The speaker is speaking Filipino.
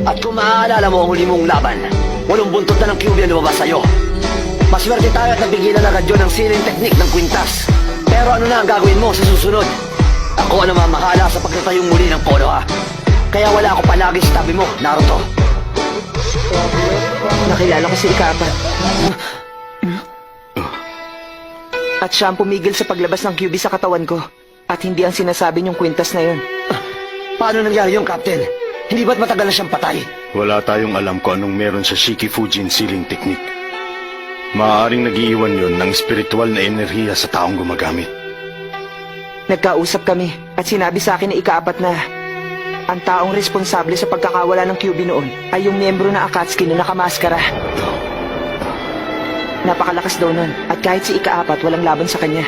At kung maaalala mo ang huli mong laban, walong buntot na ng QB ang lumabas sa'yo. Maswerte tayo at napigilan agad yun ang sealing technique ng kwintas. Pero ano na ang gagawin mo sa susunod? Ako ang namamahala sa pagtatayong muli ng Konoha. Kaya wala ako palagi sa tabi mo, Naruto. Nakilala ko si Ika-4. At siya ang pumigil sa paglabas ng QB sa katawan ko. At hindi ang sinasabi niyong kwintas na yun. Paano nangyari yung Captain? Hindi ba't matagal na siyang patay? Wala tayong alam kung anong meron sa Shikifujin sealing technique. Maaaring nag-iiwan yon ng spiritual na enerhiya sa taong gumagamit. Nagkausap kami at sinabi sa akin ni Ika-4 na ang taong responsable sa pagkakawala ng QB noon ay yung miyembro na Akatsuki na nakamaskara. Napakalakas daw nun at kahit si Ika-4 walang laban sa kanya.